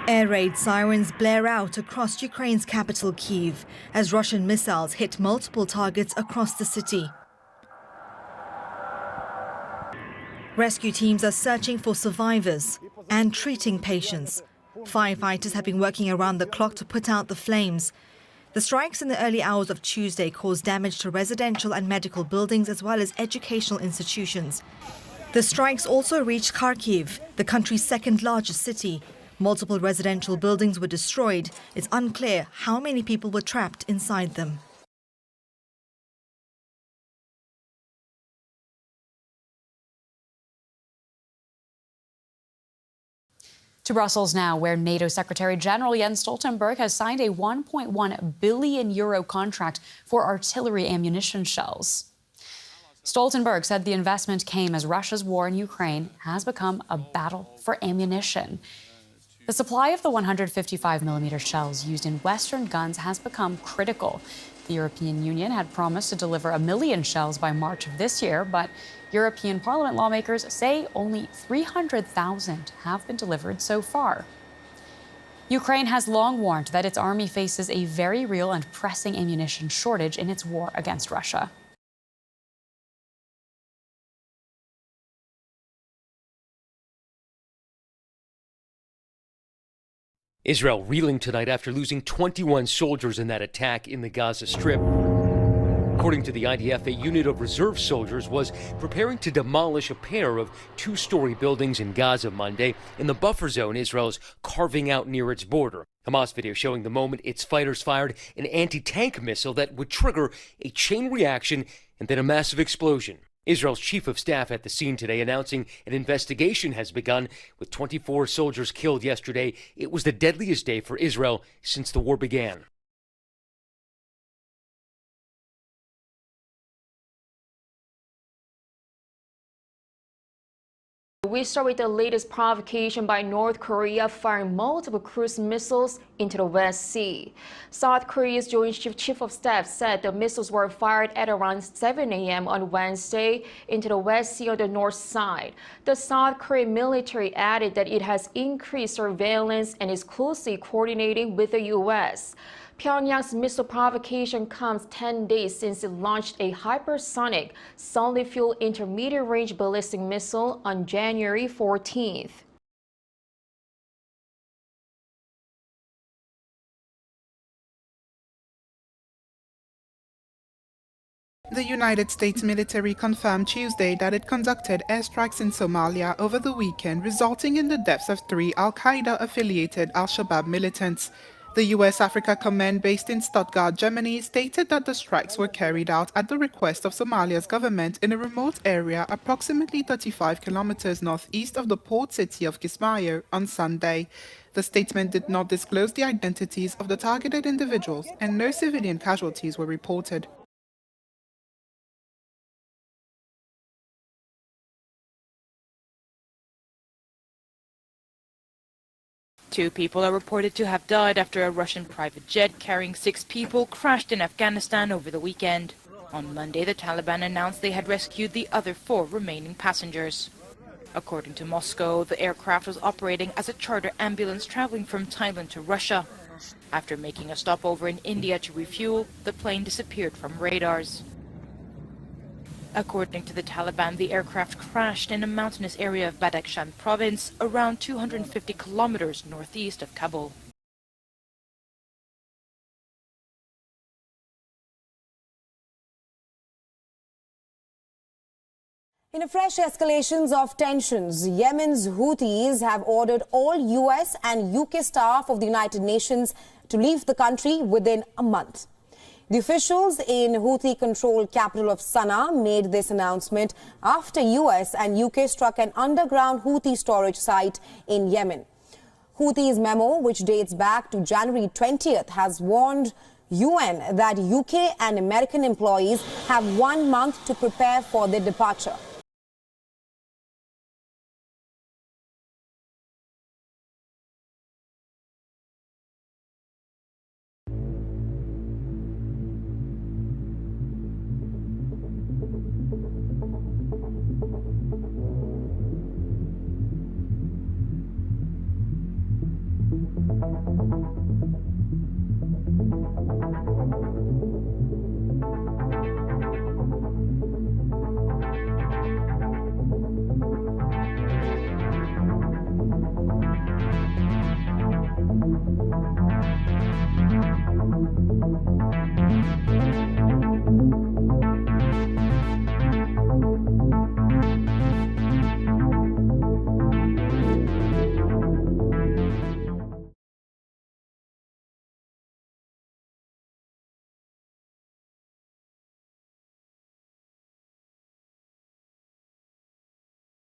Air raid sirens blare out across Ukraine's capital Kyiv as Russian missiles hit multiple targets across the city. Rescue teams are searching for survivors and treating patients. Firefighters have been working around the clock to put out the flames. The strikes in the early hours of Tuesday caused damage to residential and medical buildings as well as educational institutions. The strikes also reached Kharkiv, the country's second largest city. Multiple residential buildings were destroyed. It's unclear how many people were trapped inside them. To Brussels now, where NATO Secretary General Jens Stoltenberg has signed a €1.1 billion contract for artillery ammunition shells. Stoltenberg said the investment came as Russia's war in Ukraine has become a battle for ammunition. The supply of the 155mm shells used in Western guns has become critical. The European Union had promised to deliver 1 million shells by March of this year, but European Parliament lawmakers say only 300,000 have been delivered so far. Ukraine has long warned that its army faces a very real and pressing ammunition shortage in its war against Russia. Israel reeling tonight after losing 21 soldiers in that attack in the Gaza Strip. According to the IDF, a unit of reserve soldiers was preparing to demolish a pair of two-story buildings in Gaza Monday in the buffer zone Israel is carving out near its border. Hamas video showing the moment its fighters fired an anti-tank missile that would trigger a chain reaction and then a massive explosion. Israel's chief of staff at the scene today announcing an investigation has begun with 24 soldiers killed yesterday. It was the deadliest day for Israel since the war began. We start with the latest provocation by North Korea firing multiple cruise missiles into the West Sea. South Korea's Joint Chief of Staff said the missiles were fired at around 7 a.m. on Wednesday into the West Sea on the north side. The South Korean military added that it has increased surveillance and is closely coordinating with the U.S. Pyongyang's missile provocation comes 10 days since it launched a hypersonic, solid-fuel intermediate-range ballistic missile on January 14th. The United States military confirmed Tuesday that it conducted airstrikes in Somalia over the weekend, resulting in the deaths of 3 Al-Qaeda-affiliated Al-Shabaab militants. The U.S. Africa Command, based in Stuttgart, Germany, stated that the strikes were carried out at the request of Somalia's government in a remote area approximately 35 kilometers northeast of the port city of Kismayo on Sunday. The statement did not disclose the identities of the targeted individuals, and no civilian casualties were reported. Two people are reported to have died after a Russian private jet carrying 6 people crashed in Afghanistan over the weekend. On Monday, the Taliban announced they had rescued the other 4 remaining passengers. According to Moscow, the aircraft was operating as a charter ambulance traveling from Thailand to Russia. After making a stopover in India to refuel, the plane disappeared from radars. According to the Taliban, the aircraft crashed in a mountainous area of Badakhshan province, around 250 kilometers northeast of Kabul. In a fresh escalations of tensions, Yemen's Houthis have ordered all US and UK staff of the United Nations to leave the country within a month. The officials in Houthi-controlled capital of Sana'a made this announcement after US and UK struck an underground Houthi storage site in Yemen. Houthis' memo, which dates back to January 20th, has warned UN that UK and American employees have 1 month to prepare for their departure.